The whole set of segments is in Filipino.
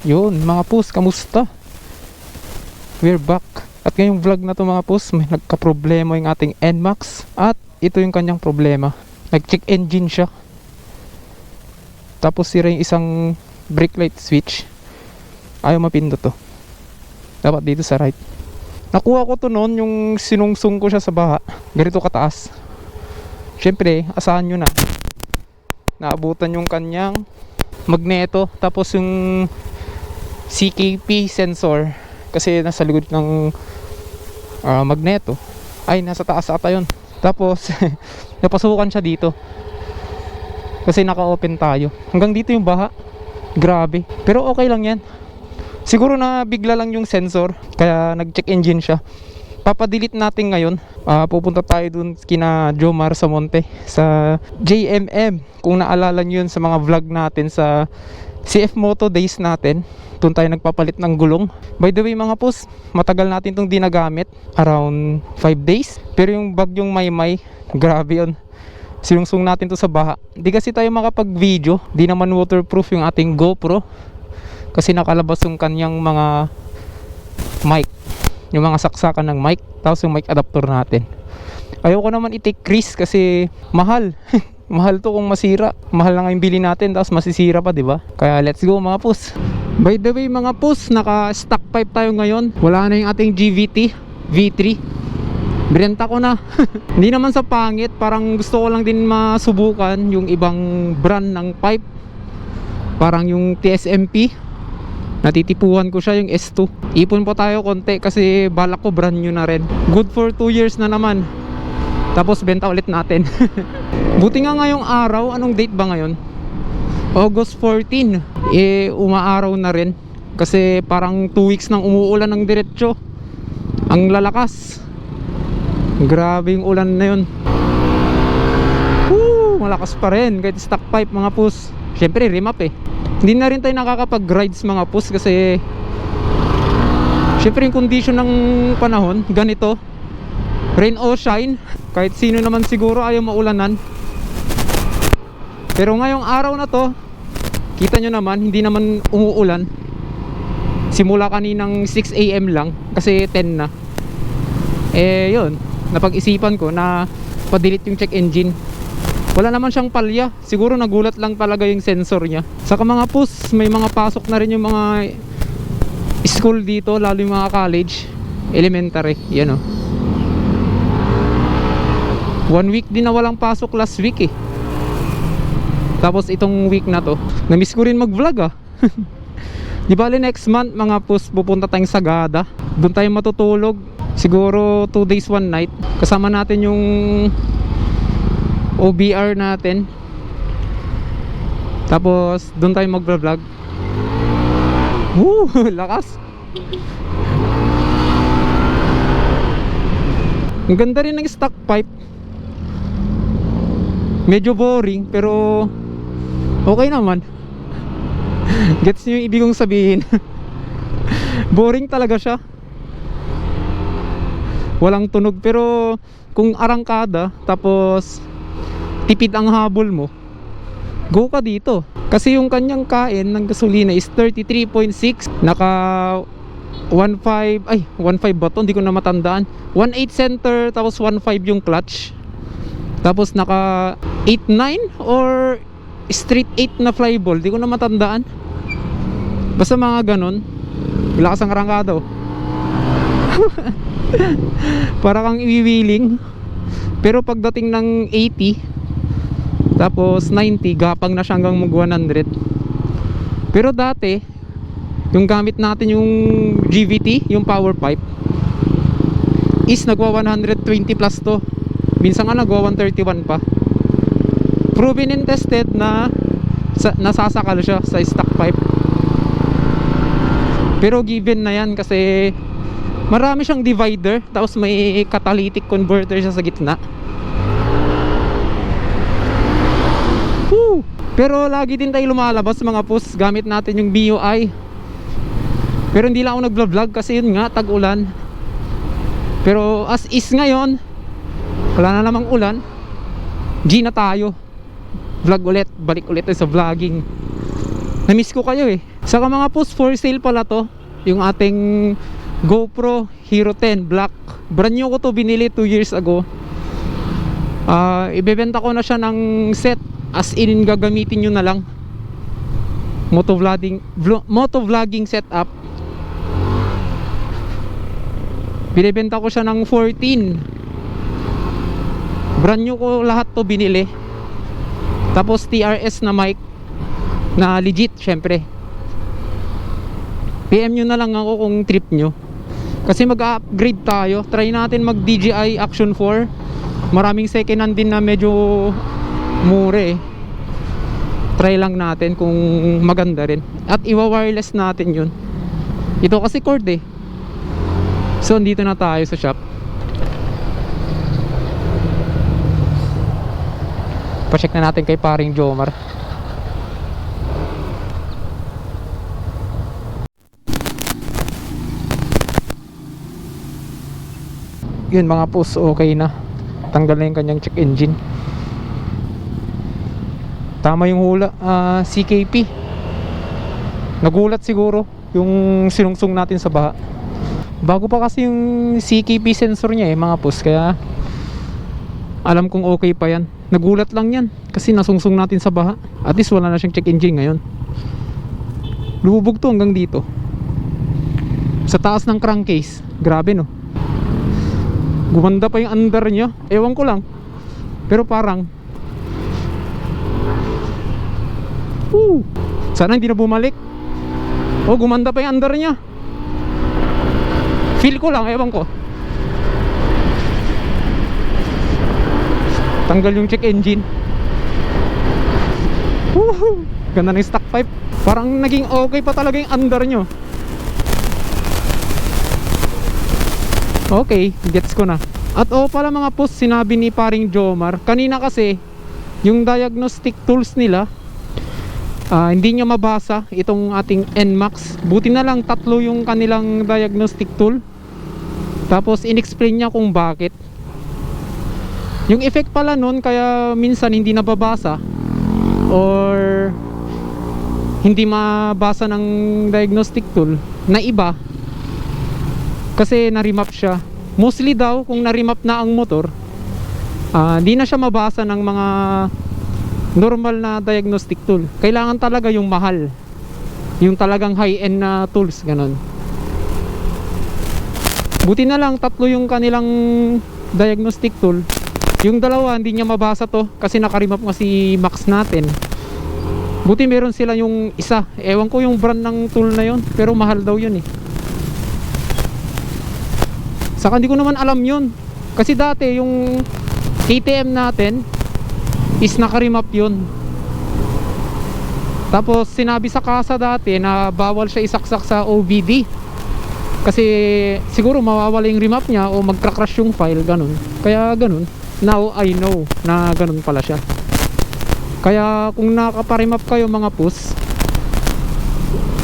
Yun mga pus, kamusta? We're back. At ngayong vlog na to mga pus, may nagka-problema yung ating NMAX. At ito yung kanyang problema. Nag-check engine siya. Tapos sira yung isang brake light switch. Ayaw mapindot to. Dapat dito sa right. Nakuha ko to noon yung sinungsung ko siya sa baha. Ganito kataas. Syempre, asahan nyo na. Naabutan yung kanyang magneto. Tapos yung CKP sensor. Kasi nasa likod ng magneto. Ay, nasa taas ata yun. Tapos, napasukan siya dito. Kasi naka-open tayo. Hanggang dito yung baha. Grabe. Pero okay lang yan. Siguro na bigla lang yung sensor. Kaya nag-check engine siya. Papadelete natin ngayon. Pupunta tayo dun kina Jomar sa Monte. Sa JMM. Kung naalala nyo yun sa mga vlog natin sa CF Moto Days natin. Doon tayo nagpapalit ng gulong. By the way mga pus, matagal natin itong dinagamit. Around 5 days. Pero yung bagyong Maymay, grabe yun. Sinungsung natin to sa baha. Di kasi tayo makapag-video. Di naman waterproof yung ating GoPro. Kasi nakalabas yung kanyang mga mic. Yung mga saksakan ng mic. Tapos yung mic adapter natin. Ayoko naman i-take risk kasi mahal. Mahal to kung masira. Mahal lang yung bili natin. Tapos masisira pa, diba? Kaya let's go mga pus. By the way mga pus, naka-stock pipe tayo ngayon. Wala na yung ating GVT V3. Binenta ko na. Hindi naman sa pangit, parang gusto ko lang din masubukan yung ibang brand ng pipe. Parang yung TSMP. Natitipuhan ko siya, yung S2. Ipon po tayo konti kasi balak ko brand new na rin. Good for 2 years na naman. Tapos benta ulit natin. Buti nga ngayong araw, anong date ba ngayon? August 14. Umaaraw na rin. Kasi parang 2 weeks nang umuulan ng diretsyo. Ang lalakas. Grabe yung ulan na yun. Woo, malakas pa rin kahit stock pipe mga pus. Syempre remap eh. Hindi na rin tayo nakakapag-rides mga pus kasi syempre yung condition ng panahon ganito, rain or shine. Kahit sino naman siguro ayaw maulanan. Pero ngayong araw na to, kita nyo naman, hindi naman umuulan. Simula kaninang 6 AM lang kasi 10 na. Yun, napag-isipan ko na pa-delete yung check engine. Wala naman siyang palya. Siguro nagulat lang talaga yung sensor niya. Saka mga pus, may mga pasok na rin yung mga school dito, lalo yung mga college, elementary. Yan o. 1 week din na walang pasok last week eh. Tapos itong week na to, na-miss ko rin mag-vlog ah. Di bali next month mga pus, pupunta tayong Sagada. Doon tayo matutulog. Siguro 2 days 1 night. Kasama natin yung OBR natin. Tapos doon tayo mag-vlog. Woo! Lakas. Ang ganda rin ng stock pipe. Medyo boring pero okay naman. Gets nyo yung ibig kong sabihin. Boring talaga siya. Walang tunog pero kung arangkada tapos tipid ang habol mo, go ka dito. Kasi yung kanyang kain ng gasolina is 33.6. Naka 1.5 ba to? Hindi ko na matandaan. 1.8 center tapos 1.5 yung clutch. Tapos naka 8.9 or straight 8 na flyball. Hindi ko na matandaan. Basta mga ganon. Lakas ang arangkada oh. Para kang iwiwiling. Pero pagdating ng 80 tapos 90, gapang na siya hanggang mag 100. Pero dati yung gamit natin yung GVT, yung power pipe, is nagwa 120 plus to. Minsan nga nagwa 131 pa. Proven and tested na nasasakal siya sa stock pipe. Pero given na yan kasi marami siyang divider. Tapos may catalytic converter siya sa gitna. Woo! Pero lagi din tayo lumalabas mga pus. Gamit natin yung MIUI. Pero hindi lang ako nagvlog kasi yun nga, tag-ulan. Pero as is ngayon, wala na namang ulan. G na tayo. Vlog ulit, balik ulit tayo sa vlogging. Na-miss ko kayo eh. Saka mga post, for sale pala to. Yung ating GoPro Hero 10 Black. Brand new ko to, binili 2 years ago. Ibebenta ko na siya ng set. As in, gagamitin nyo na lang. Motovlogging setup. Binibenta ko siya ng 14. Brand new ko lahat to binili. Tapos TRS na mic na legit syempre. PM nyo na lang ako kung trip nyo. Kasi mag-upgrade tayo. Try natin mag DJI Action 4. Maraming second hand din na medyo mura eh. Try lang natin kung maganda rin. At iwa-wireless natin yun. Ito kasi cord eh. So dito na tayo sa shop. Pa-check na natin kay paring Jomar. Yun mga post, okay na. Tanggal na yung kanyang check engine. Tama yung hula, CKP. Nagulat siguro yung sinungsong natin sa baha. Bago pa kasi yung CKP sensor niya eh mga post. Kaya alam kong okay pa yan. Nagulat lang yan kasi nasungsong natin sa baha. At least wala na siyang check engine ngayon. Lumubog to hanggang dito. Sa taas ng crankcase. Grabe no. Gumanda pa yung under niya. Ewan ko lang. Pero parang sana hindi na bumalik. Oh, gumanda pa yung under niya. Feel ko lang, ewan ko. Tanggal yung check engine. Woohoo! Ganda ng stock pipe. Parang naging okay pa talaga yung under nyo. Okay, gets ko na. At pala mga post, sinabi ni paring Jomar kanina kasi yung diagnostic tools nila hindi niya mabasa itong ating NMAX. Buti na lang 3 yung kanilang diagnostic tool. Tapos in-explain niya kung bakit. Yung effect pala nun kaya minsan hindi nababasa or hindi mabasa ng diagnostic tool na iba kasi na-remap siya. Mostly daw kung na-remap na ang motor, hindi na siya mabasa ng mga normal na diagnostic tool. Kailangan talaga yung mahal, yung talagang high-end na tools, ganon. Buti na lang 3 yung kanilang diagnostic tool. Yung 2 hindi niya mabasa to kasi naka-remap nga si Max natin. Buti meron sila yung isa. Ewan ko yung brand ng tool na yun, pero mahal daw yun eh. Saka hindi ko naman alam yun kasi dati yung KTM natin is naka-remap yun. Tapos sinabi sa kasa dati na bawal siya isaksak sa OBD kasi siguro mawawala yung remap niya o magka-crash yung file, ganun. Kaya ganun. Now I know na ganun pala siya. Kaya kung nakaparemap kayo mga pus,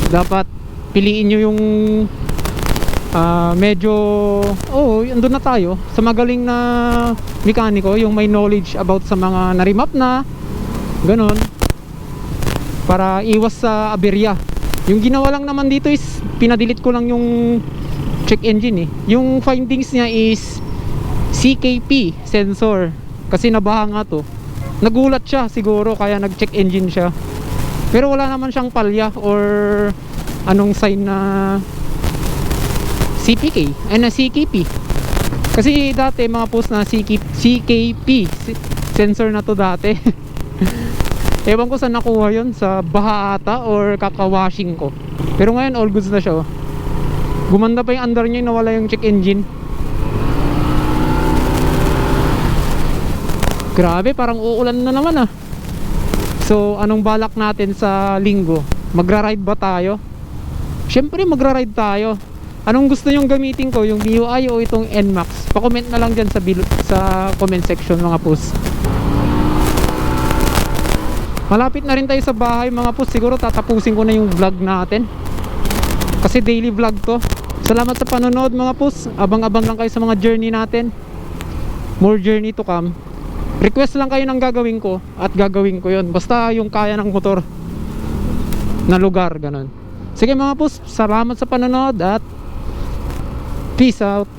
dapat piliin nyo yung medyo andun na tayo sa magaling na mekaniko, yung may knowledge about sa mga na-remap na ganun, para iwas sa aberya. Yung ginawa lang naman dito is pinadelete ko lang yung check engine eh. Yung findings niya is CKP sensor kasi nabaha nga to. Nagulat siya siguro kaya nag-check engine siya, pero wala naman siyang palya or anong sign na CPK na CKP. Kasi dati mga post na CKP sensor na to dati. Ewan ko saan nakuha yun, sa baha ata or kakawashing ko. Pero ngayon all goods na siya. Gumanda pa yung under niya, nawala yung check engine. Grabe, parang uulan na naman ah. So anong balak natin sa linggo? Magra-ride ba tayo? Syempre magra-ride tayo. Anong gusto nyong gamitin ko? Yung MIUI o itong NMAX? Pa-comment na lang dyan sa comment section mga pus. Malapit na rin tayo sa bahay mga pus. Siguro tatapusin ko na yung vlog natin kasi daily vlog to. Salamat sa panonood mga pus. Abang-abang lang kayo sa mga journey natin. More journey to come. Request lang kayo ng gagawin ko at gagawin ko yun. Basta yung kaya ng motor. na lugar, ganun. Sige mga boss, salamat sa panonood at peace out.